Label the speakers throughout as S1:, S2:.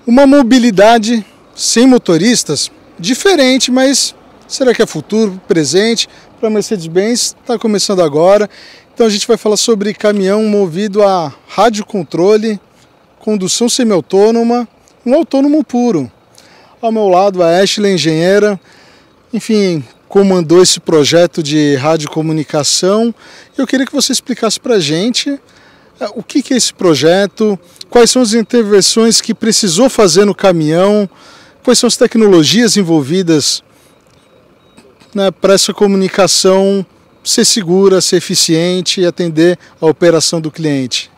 S1: Uma mobilidade sem motoristas, diferente, mas será que é futuro, presente? Para a Mercedes-Benz está começando agora. Então a gente vai falar sobre caminhão movido a rádio controle, condução semi-autônoma, um autônomo puro. Ao meu lado a Ashley, engenheira, enfim, comandou esse projeto de radiocomunicação. Eu queria que você explicasse para a gente o que é esse projeto, quais são as intervenções que precisou fazer no caminhão, quais são as tecnologias envolvidas, né, para essa comunicação ser segura, ser eficiente e atender a operação do cliente.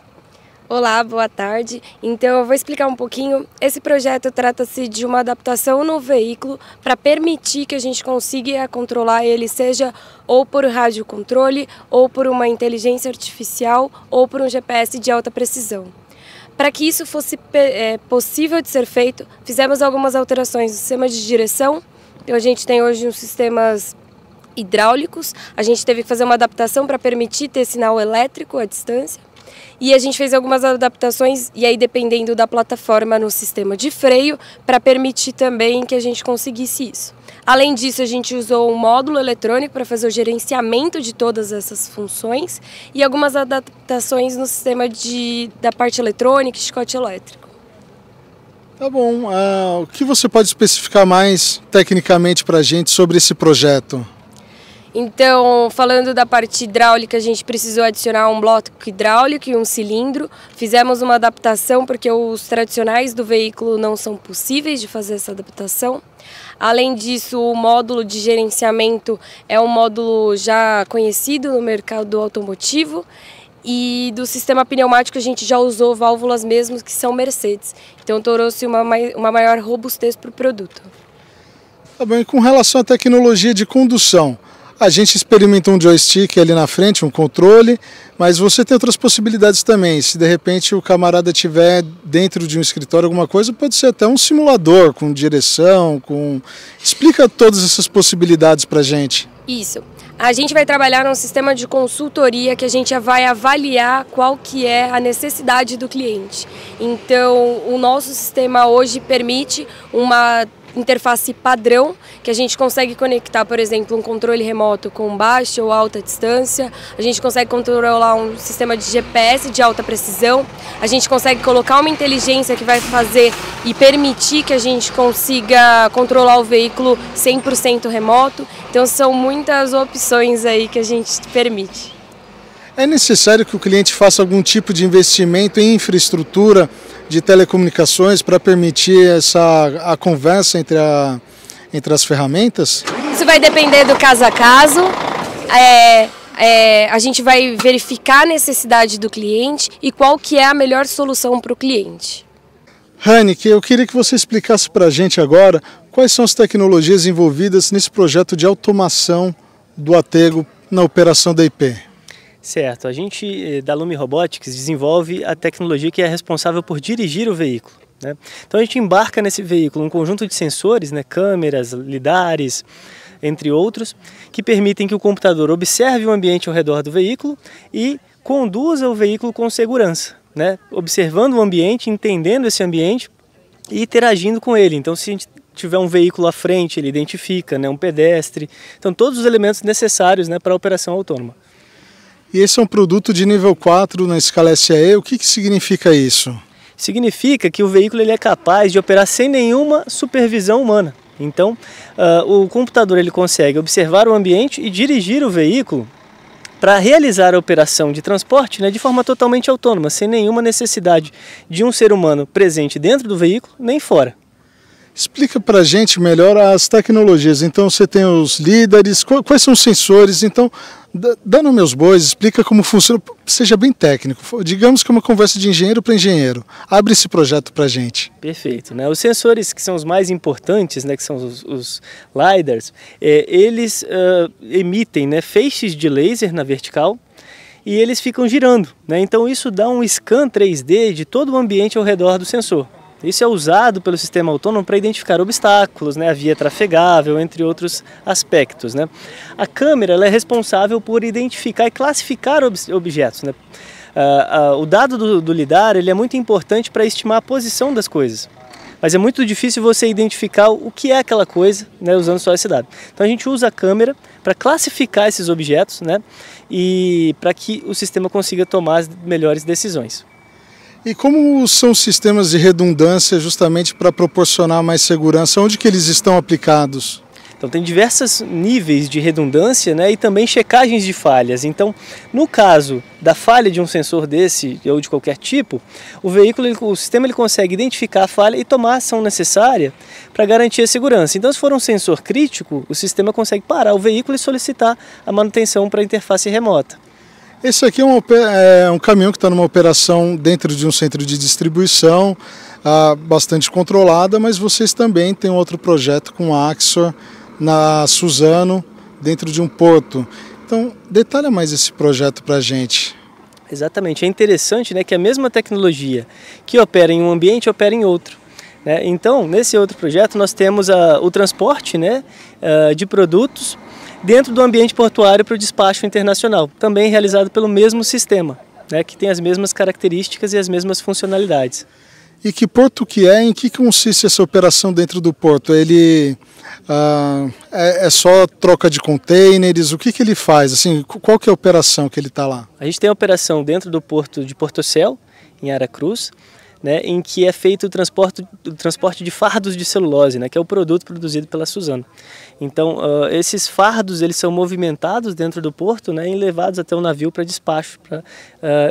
S2: Olá, boa tarde. Então eu vou explicar um pouquinho. Esse projeto trata-se de uma adaptação no veículo para permitir que a gente consiga controlar ele, seja ou por radiocontrole, ou por uma inteligência artificial, ou por um GPS de alta precisão. Para que isso fosse possível de ser feito, fizemos algumas alterações no sistema de direção. Então a gente tem hoje uns sistemas hidráulicos, a gente teve que fazer uma adaptação para permitir ter sinal elétrico à distância. E a gente fez algumas adaptações, e aí dependendo da plataforma no sistema de freio, para permitir também que a gente conseguisse isso. Além disso, a gente usou um módulo eletrônico para fazer o gerenciamento de todas essas funções e algumas adaptações no sistema da parte eletrônica e chicote elétrico.
S1: Tá bom. O que você pode especificar mais tecnicamente para a gente sobre esse projeto?
S2: Então, falando da parte hidráulica, a gente precisou adicionar um bloco hidráulico e um cilindro. Fizemos uma adaptação porque os tradicionais do veículo não são possíveis de fazer essa adaptação. Além disso, o módulo de gerenciamento é um módulo já conhecido no mercado automotivo. E do sistema pneumático a gente já usou válvulas mesmo que são Mercedes. Então trouxe uma maior robustez para o produto.
S1: Tá bem, com relação à tecnologia de condução, a gente experimentou um joystick ali na frente, um controle, mas você tem outras possibilidades também. Se de repente o camarada tiver dentro de um escritório alguma coisa, pode ser até um simulador com direção, Explica todas essas possibilidades para a gente.
S2: Isso. A gente vai trabalhar num sistema de consultoria que a gente vai avaliar qual que é a necessidade do cliente. Então, o nosso sistema hoje permite uma interface padrão, que a gente consegue conectar, por exemplo, um controle remoto com baixa ou alta distância, a gente consegue controlar um sistema de GPS de alta precisão, a gente consegue colocar uma inteligência que vai fazer e permitir que a gente consiga controlar o veículo 100% remoto, então são muitas opções aí que a gente permite.
S1: É necessário que o cliente faça algum tipo de investimento em infraestrutura de telecomunicações para permitir a conversa entre as ferramentas?
S2: Isso vai depender do caso a caso. A gente vai verificar a necessidade do cliente e qual que é a melhor solução para o cliente.
S1: Haneke, eu queria que você explicasse para a gente agora quais são as tecnologias envolvidas nesse projeto de automação do Atego na operação da IP.
S3: Certo, a gente da Lumi Robotics desenvolve a tecnologia que é responsável por dirigir o veículo, né? Então a gente embarca nesse veículo um conjunto de sensores, né, câmeras, lidares, entre outros, que permitem que o computador observe o ambiente ao redor do veículo e conduza o veículo com segurança, né? Observando o ambiente, entendendo esse ambiente e interagindo com ele. Então se a gente tiver um veículo à frente, ele identifica, né, um pedestre, então todos os elementos necessários, né, para a operação autônoma.
S1: E esse é um produto de nível 4 na escala SAE. O que significa isso?
S3: Significa que o veículo ele é capaz de operar sem nenhuma supervisão humana. Então, o computador ele consegue observar o ambiente e dirigir o veículo para realizar a operação de transporte, né, de forma totalmente autônoma, sem nenhuma necessidade de um ser humano presente dentro do veículo, nem fora.
S1: Explica para a gente melhor as tecnologias. Então você tem os líderes, quais são os sensores? Então, dá nome aos bois, explica como funciona, seja bem técnico. Digamos que é uma conversa de engenheiro para engenheiro. Abre esse projeto para a gente.
S3: Perfeito, né? Os sensores que são os mais importantes, né, que são os LiDARs, eles emitem, né, feixes de laser na vertical e eles ficam girando, né? Então isso dá um scan 3D de todo o ambiente ao redor do sensor. Isso é usado pelo sistema autônomo para identificar obstáculos, né, a via trafegável, entre outros aspectos, né. A câmera ela é responsável por identificar e classificar objetos, né. O dado do lidar ele é muito importante para estimar a posição das coisas. mas é muito difícil você identificar o que é aquela coisa, né, usando só esse dado. Então a gente usa a câmera para classificar esses objetos, né, e para que o sistema consiga tomar as melhores decisões.
S1: E como são os sistemas de redundância justamente para proporcionar mais segurança? Onde que eles estão aplicados?
S3: Então tem diversos níveis de redundância, né, e também checagens de falhas. Então, no caso da falha de um sensor desse ou de qualquer tipo, o sistema ele consegue identificar a falha e tomar a ação necessária para garantir a segurança. Então, se for um sensor crítico, o sistema consegue parar o veículo e solicitar a manutenção para a interface remota.
S1: Esse aqui é um caminhão que está numa operação dentro de um centro de distribuição, bastante controlada, mas vocês também têm outro projeto com a Axor na Suzano, dentro de um porto. Então, detalha mais esse projeto para a gente.
S3: Exatamente, é interessante, né, que a mesma tecnologia que opera em um ambiente opera em outro. Né? Então, nesse outro projeto nós temos o transporte, né, de produtos dentro do ambiente portuário para o despacho internacional, também realizado pelo mesmo sistema, né, que tem as mesmas características e as mesmas funcionalidades.
S1: E que porto que é? Em que consiste essa operação dentro do porto? Ele é só troca de containers? O que ele faz? Assim, qual que é a operação que ele está lá?
S3: A gente tem a operação dentro do porto de Portocel, em Aracruz, né, em que é feito o transporte de fardos de celulose, né, que é o produto produzido pela Suzano. Então, esses fardos eles são movimentados dentro do porto, né, e levados até o navio para despacho, para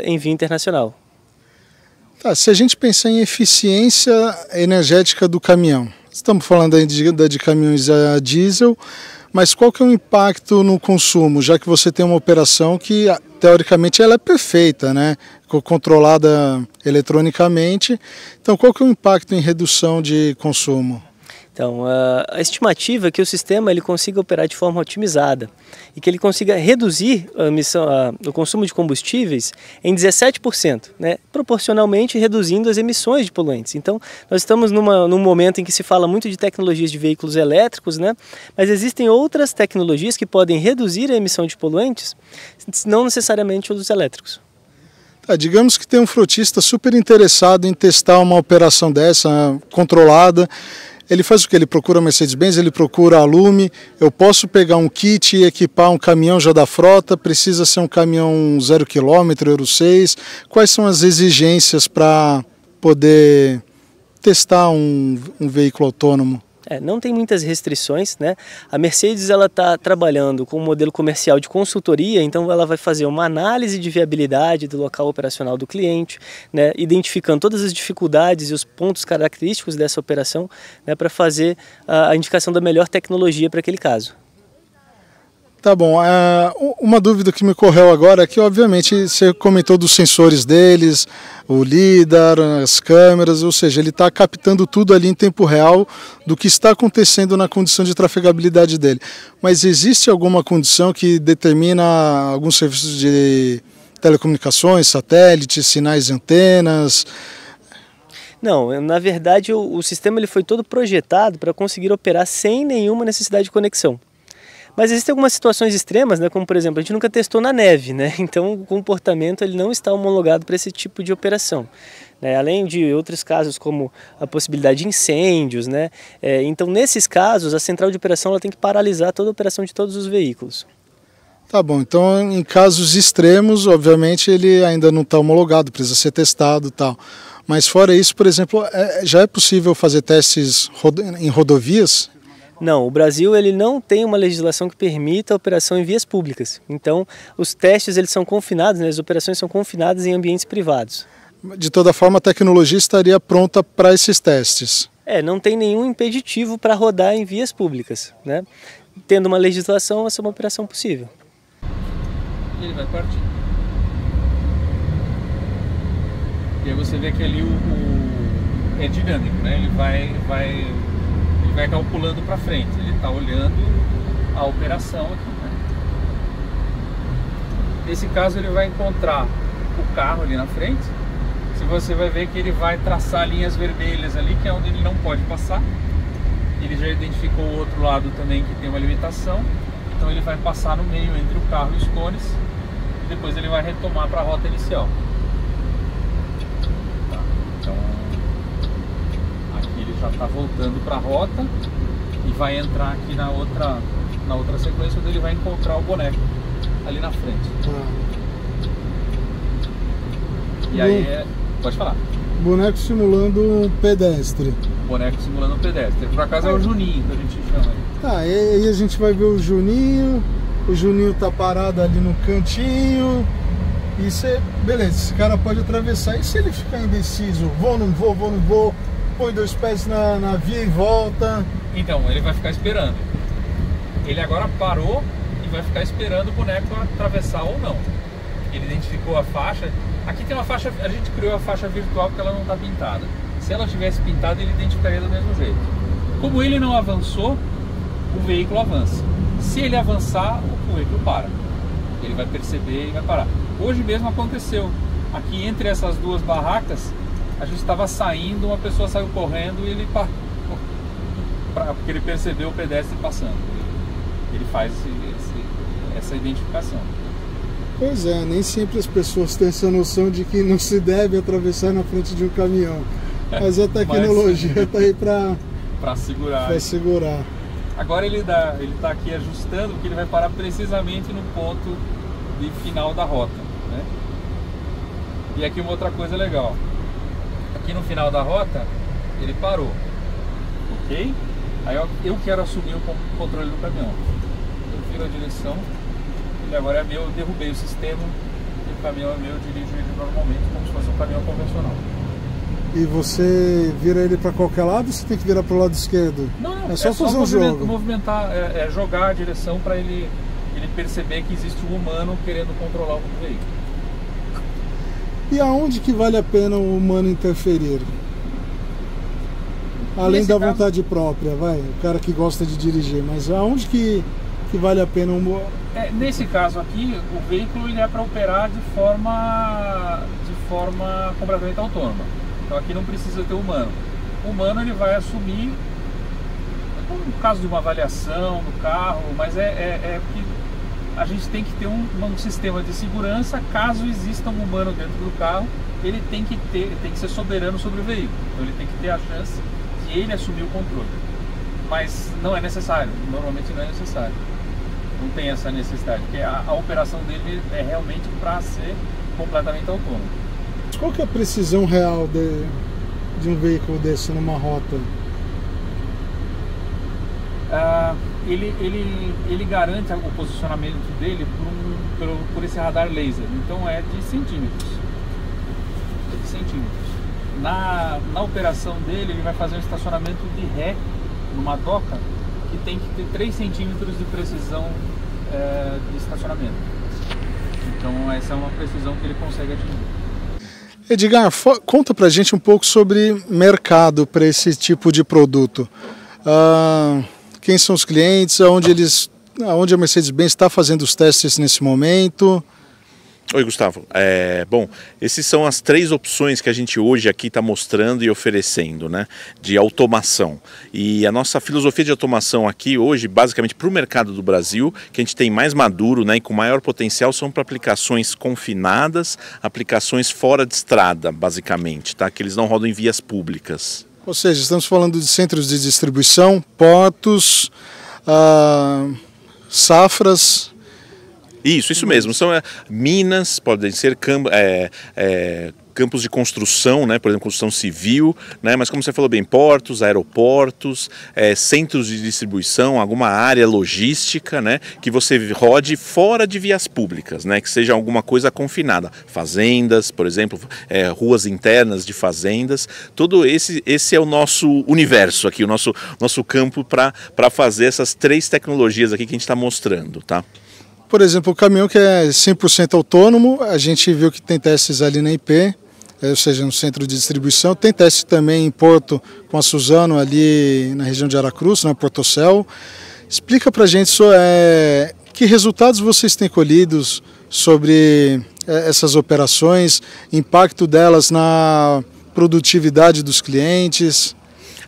S3: envio internacional.
S1: Tá, se a gente pensar em eficiência energética do caminhão, estamos falando aí de caminhões a diesel, mas qual que é o impacto no consumo, já que você tem uma operação que, teoricamente, ela é perfeita, né? Controlada eletronicamente. Então, qual que é o impacto em redução de consumo?
S3: Então, a estimativa é que o sistema ele consiga operar de forma otimizada e que ele consiga reduzir o consumo de combustíveis em 17%, né, proporcionalmente reduzindo as emissões de poluentes. Então, nós estamos num momento em que se fala muito de tecnologias de veículos elétricos, né, mas existem outras tecnologias que podem reduzir a emissão de poluentes, não necessariamente os elétricos.
S1: Tá, digamos que tem um frotista super interessado em testar uma operação dessa, controlada. Ele faz o que? Ele procura a Mercedes-Benz, ele procura a Lume. Eu posso pegar um kit e equipar um caminhão já da frota? Precisa ser um caminhão 0 km, Euro 6? Quais são as exigências para poder testar um veículo autônomo?
S3: Não tem muitas restrições, né? A Mercedes ela está trabalhando com um modelo comercial de consultoria, então ela vai fazer uma análise de viabilidade do local operacional do cliente, né? Identificando todas as dificuldades e os pontos característicos dessa operação, né? Para fazer a indicação da melhor tecnologia para aquele caso.
S1: Tá bom, uma dúvida que me ocorreu agora é que, obviamente, você comentou dos sensores deles, o LiDAR, as câmeras, ou seja, ele está captando tudo ali em tempo real do que está acontecendo na condição de trafegabilidade dele. Mas existe alguma condição que determina alguns serviços de telecomunicações, satélites, sinais e antenas?
S3: Não, na verdade o sistema ele foi todo projetado para conseguir operar sem nenhuma necessidade de conexão. Mas existem algumas situações extremas, né, como por exemplo, a gente nunca testou na neve, né, então o comportamento ele não está homologado para esse tipo de operação. Né, além de outros casos como a possibilidade de incêndios, né, então nesses casos a central de operação ela tem que paralisar toda a operação de todos os veículos.
S1: Tá bom, então em casos extremos, obviamente ele ainda não está homologado, precisa ser testado e tal. Mas fora isso, por exemplo, já é possível fazer testes em rodovias?
S3: Não, o Brasil ele não tem uma legislação que permita a operação em vias públicas. Então, os testes eles são confinados, né, as operações são confinadas em ambientes privados.
S1: De toda forma, a tecnologia estaria pronta para esses testes?
S3: Não tem nenhum impeditivo para rodar em vias públicas, né? Tendo uma legislação, essa é uma operação possível.
S4: Ele vai partir. E aí você vê que ali é dinâmico, né? Ele vai calculando para frente, ele está olhando a operação aqui, né? Nesse caso ele vai encontrar o carro ali na frente. Se você vai ver que ele vai traçar linhas vermelhas ali, que é onde ele não pode passar. Ele já identificou o outro lado também que tem uma limitação, então ele vai passar no meio entre o carro e os cones e depois ele vai retomar para a rota inicial. Tá. Então aqui ele já está voltando para a rota e vai entrar aqui na outra sequência, onde ele vai encontrar o boneco ali na frente. E aí, pode falar.
S1: Boneco simulando um pedestre.
S4: Boneco simulando um pedestre. Por acaso é o Juninho que a gente chama aí.
S1: Tá, e aí a gente vai ver o Juninho tá parado ali no cantinho. E você, beleza, esse cara pode atravessar. E se ele ficar indeciso, vou, não vou, põe 2 pés na via e volta?
S4: Então, ele vai ficar esperando. Ele agora parou e vai ficar esperando o boneco atravessar ou não. Ele identificou a faixa. Aqui tem uma faixa, a gente criou a faixa virtual porque ela não está pintada. Se ela tivesse pintada, ele identificaria do mesmo jeito. Como ele não avançou, o veículo avança. Se ele avançar, o veículo para. Ele vai perceber e vai parar. Hoje mesmo aconteceu. Aqui entre essas 2 barracas, a gente estava saindo, uma pessoa saiu correndo e ele parou. Porque ele percebeu o pedestre passando. Ele faz essa identificação.
S1: Pois é, nem sempre as pessoas têm essa noção de que não se deve atravessar na frente de um caminhão. Mas a tecnologia está aí para segurar.
S4: Agora ele está aqui ajustando, porque ele vai parar precisamente no ponto de final da rota, né? E aqui uma outra coisa legal. Aqui no final da rota, ele parou. Ok? Aí eu quero assumir o controle do caminhão. Eu viro a direção. Ele agora é meu, eu derrubei o sistema. E o caminhão é meu, eu dirijo ele normalmente, como se fosse um caminhão convencional.
S1: E você vira ele para qualquer lado ou você tem que virar para o lado esquerdo?
S4: Não,
S1: é só fazer um jogo.
S4: Movimentar, jogar a direção para ele perceber que existe um humano querendo controlar o veículo.
S1: E aonde que vale a pena o humano interferir? Além da vontade própria, vai, o cara que gosta de dirigir, mas aonde que vale a pena
S4: nesse caso aqui, o veículo ele é para operar de forma completamente autônoma. Então aqui não precisa ter humano. O humano ele vai assumir, no caso de uma avaliação do carro, mas que a gente tem que ter um sistema de segurança. Caso exista um humano dentro do carro, ele tem que ser soberano sobre o veículo. Então ele tem que ter a chance de ele assumir o controle. Mas não é necessário, normalmente não é necessário. Não tem essa necessidade, porque a operação dele é realmente para ser completamente autônomo.
S1: Qual que é a precisão real de um veículo desse numa rota?
S4: Ele garante o posicionamento dele por esse radar laser. Então é de centímetros. Na operação dele, ele vai fazer um estacionamento de ré numa doca que tem que ter 3 centímetros de precisão de estacionamento. Então essa é uma precisão que ele consegue atingir.
S1: Edgar, conta pra gente um pouco sobre mercado para esse tipo de produto. Quem são os clientes, aonde a Mercedes-Benz está fazendo os testes nesse momento?
S5: Oi, Gustavo. Bom, essas são as 3 opções que a gente hoje aqui está mostrando e oferecendo, né, de automação. E a nossa filosofia de automação aqui hoje, basicamente para o mercado do Brasil, que a gente tem mais maduro, né, e com maior potencial, são para aplicações confinadas, aplicações fora de estrada, basicamente, tá? Que eles não rodam em vias públicas.
S1: Ou seja, estamos falando de centros de distribuição, portos, safras.
S5: Isso mesmo. São minas, podem ser campos de construção, né? Por exemplo, construção civil, né? Mas como você falou bem, portos, aeroportos, centros de distribuição, alguma área logística, né? Que você rode fora de vias públicas, né? Que seja alguma coisa confinada. Fazendas, por exemplo, ruas internas de fazendas. Todo esse é o nosso universo aqui, o nosso campo para fazer essas 3 tecnologias aqui que a gente está mostrando, tá?
S1: Por exemplo, o caminhão que é 100% autônomo, a gente viu que tem testes ali na IP, ou seja, no centro de distribuição. Tem teste também em Porto com a Suzano, ali na região de Aracruz, na Portocel. Explica pra gente que resultados vocês têm colhidos sobre essas operações, impacto delas na produtividade dos clientes.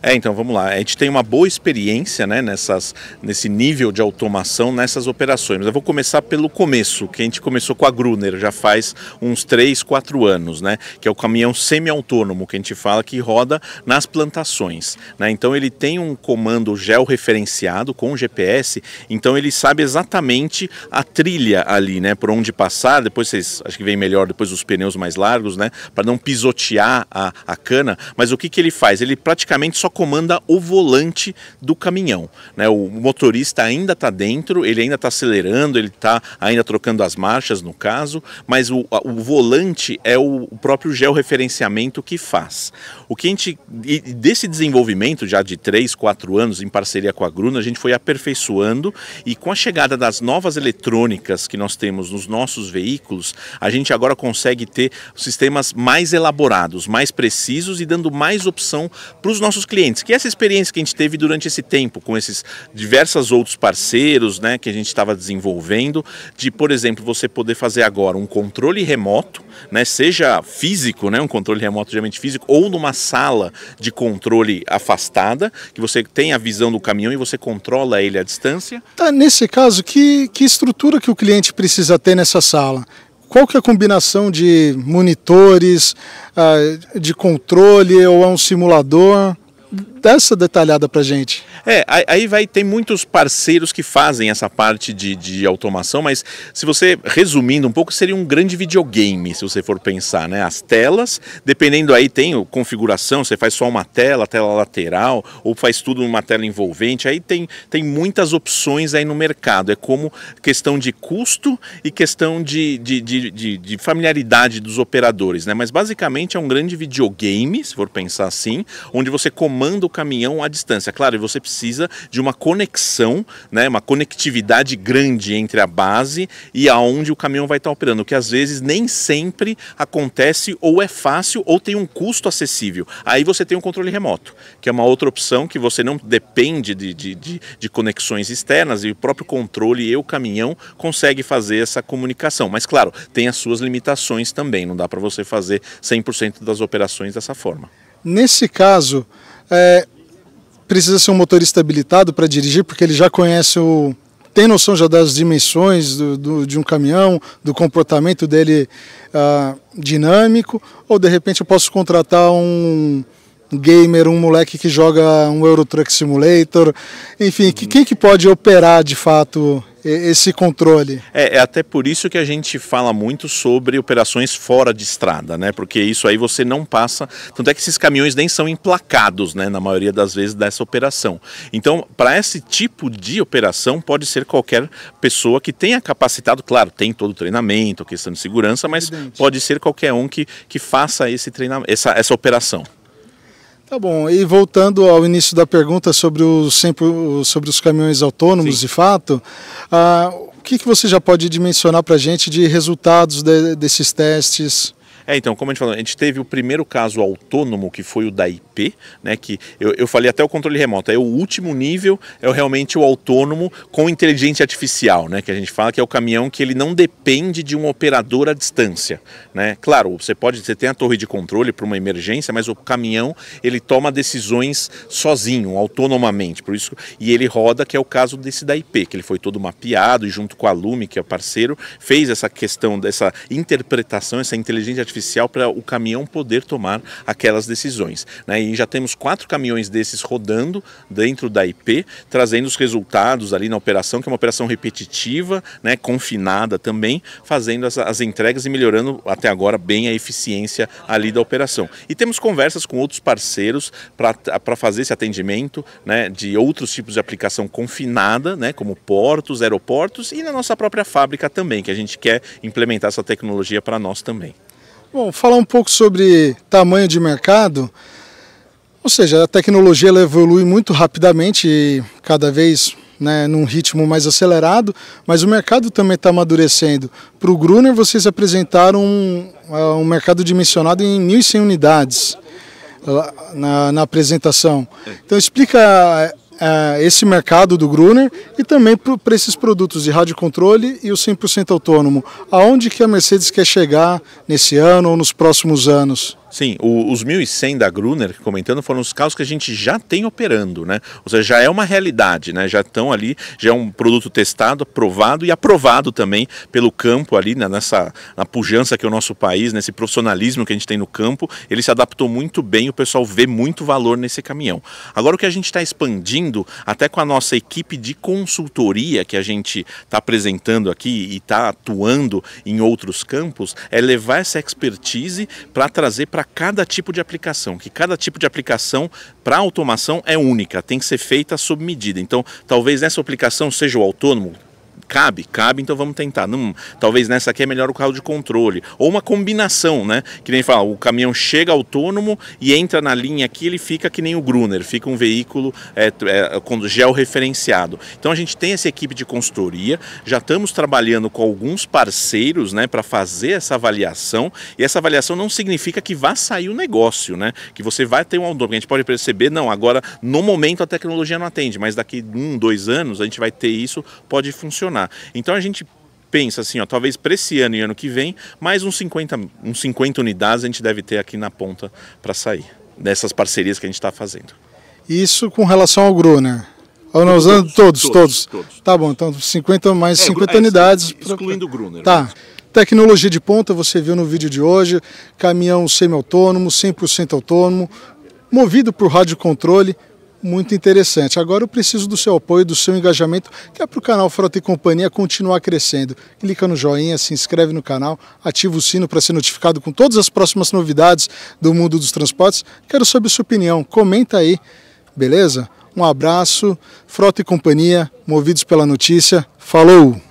S5: Então vamos lá, a gente tem uma boa experiência, né, nesse nível de automação nessas operações. Mas eu vou começar pelo começo, que a gente começou com a Gruner já faz uns 3, 4 anos, né, que é o caminhão semi-autônomo que a gente fala que roda nas plantações, né? Então ele tem um comando georreferenciado com GPS, então ele sabe exatamente a trilha ali, né, por onde passar. Depois vocês, acho que vem melhor depois dos pneus mais largos, né, para não pisotear a cana. Mas o que ele faz? Ele praticamente só comanda o volante do caminhão, né? O motorista ainda está dentro, ele ainda está acelerando, ele está ainda trocando as marchas no caso, mas o volante é o próprio georreferenciamento que faz. O que a gente, desse desenvolvimento já de 3, 4 anos em parceria com a Gruner, a gente foi aperfeiçoando, e com a chegada das novas eletrônicas que nós temos nos nossos veículos, a gente agora consegue ter sistemas mais elaborados, mais precisos e dando mais opção para os nossos clientes, que essa experiência que a gente teve durante esse tempo com esses diversos outros parceiros, né, que a gente estava desenvolvendo, de, por exemplo, você poder fazer agora um controle remoto, né, seja físico, né, um controle remoto geralmente físico, ou numa sala de controle afastada, que você tem a visão do caminhão e você controla ele à distância.
S1: Tá, nesse caso, que estrutura que o cliente precisa ter nessa sala? Qual que é a combinação de monitores, de controle, ou é um simulador? Dá essa detalhada pra gente.
S5: Aí tem muitos parceiros que fazem essa parte de automação, mas se você, resumindo um pouco, seria um grande videogame, se você for pensar, né? As telas, dependendo aí, tem configuração, você faz só uma tela lateral, ou faz tudo numa tela envolvente, aí tem muitas opções aí no mercado. É como questão de custo e questão de familiaridade dos operadores, né? Mas basicamente é um grande videogame, se for pensar assim, onde você comanda o caminhão à distância. Claro, e você precisa de uma conexão, né, uma conectividade grande entre a base e aonde o caminhão vai estar operando, que às vezes nem sempre acontece, ou é fácil, ou tem um custo acessível. Aí você tem um controle remoto, que é uma outra opção, que você não depende de conexões externas, e o próprio controle e o caminhão consegue fazer essa comunicação. Mas claro, tem as suas limitações também, não dá para você fazer 100% das operações dessa forma.
S1: Nesse caso, precisa ser um motorista habilitado para dirigir, porque ele já conhece tem noção já das dimensões de um caminhão, do comportamento dele dinâmico, ou de repente eu posso contratar um gamer, um moleque que joga um Euro Truck Simulator, enfim, quem que pode operar de fato esse controle?
S5: É até por isso que a gente fala muito sobre operações fora de estrada, né? Porque isso aí você não passa, tanto é que esses caminhões nem são emplacados, né, na maioria das vezes dessa operação. Então, para esse tipo de operação, pode ser qualquer pessoa que tenha capacitado, claro, tem todo o treinamento, questão de segurança, mas pode ser qualquer um que faça esse treinamento, essa operação.
S1: Tá bom, e voltando ao início da pergunta sobre os caminhões autônomos, de fato, o que você já pode dimensionar para a gente de resultados desses testes?
S5: Então, como a gente falou, a gente teve o primeiro caso autônomo, que foi o da IP, né, que eu falei até o controle remoto. Aí o último nível é realmente o autônomo com inteligência artificial, né, que a gente fala que é o caminhão que ele não depende de um operador à distância, né. Claro, você tem a torre de controle para uma emergência, mas o caminhão ele toma decisões sozinho, autonomamente, por isso, e ele roda, que é o caso desse da IP, que ele foi todo mapeado e junto com a Lume, que é parceiro, fez essa questão dessa interpretação, essa inteligência artificial para o caminhão poder tomar aquelas decisões, né? E já temos 4 caminhões desses rodando dentro da IP, trazendo os resultados ali na operação, que é uma operação repetitiva, né, confinada também, fazendo as entregas e melhorando até agora bem a eficiência ali da operação. E temos conversas com outros parceiros para fazer esse atendimento, né, de outros tipos de aplicação confinada, né, como portos, aeroportos e na nossa própria fábrica também, que a gente quer implementar essa tecnologia para nós também.
S1: Bom, falar um pouco sobre tamanho de mercado, ou seja, a tecnologia ela evolui muito rapidamente e cada vez, né, num ritmo mais acelerado, mas o mercado também está amadurecendo. Para o Gruner, vocês apresentaram um mercado dimensionado em 1.100 unidades na apresentação. Então explica esse mercado do Gruner e também para esses produtos de rádio controle e o 100% autônomo. Aonde que a Mercedes quer chegar nesse ano ou nos próximos anos?
S5: Sim, os 1.100 da Gruner, comentando, foram os carros que a gente já tem operando, né? Ou seja, já é uma realidade, né? Já estão ali, já é um produto testado, aprovado e aprovado também pelo campo ali, né? Na pujança que é o nosso país, nesse profissionalismo que a gente tem no campo, ele se adaptou muito bem, o pessoal vê muito valor nesse caminhão. Agora o que a gente está expandindo, até com a nossa equipe de consultoria que a gente está apresentando aqui e está atuando em outros campos, é levar essa expertise para trazer para cada tipo de aplicação, que cada tipo de aplicação para automação é única, tem que ser feita sob medida. Então, talvez nessa aplicação seja o autônomo, cabe, então vamos tentar. Não, talvez nessa aqui é melhor o carro de controle. Ou uma combinação, né? Que nem fala, o caminhão chega autônomo e entra na linha aqui, ele fica que nem o Gruner, fica um veículo georreferenciado. Então a gente tem essa equipe de consultoria, já estamos trabalhando com alguns parceiros, né, para fazer essa avaliação, e essa avaliação não significa que vá sair o negócio, né? Que você vai ter um autônomo. A gente pode perceber, não, agora no momento a tecnologia não atende, mas daqui 1, 2 anos a gente vai ter isso, pode funcionar. Então a gente pensa assim, ó, talvez para esse ano e ano que vem, mais uns 50 unidades a gente deve ter aqui na ponta para sair, dessas parcerias que a gente está fazendo.
S1: Isso com relação ao Gruner? Ou nós usando todos? Tá bom, então 50 unidades.
S5: Excluindo o Gruner.
S1: Tá.
S5: Mesmo.
S1: Tecnologia de ponta, você viu no vídeo de hoje, caminhão semi-autônomo, 100% autônomo, movido por rádio controle. Muito interessante. Agora eu preciso do seu apoio, do seu engajamento, que é para o canal Frota e Companhia continuar crescendo. Clica no joinha, se inscreve no canal, ativa o sino para ser notificado com todas as próximas novidades do mundo dos transportes. Quero saber a sua opinião, comenta aí, beleza? Um abraço, Frota e Companhia, movidos pela notícia. Falou!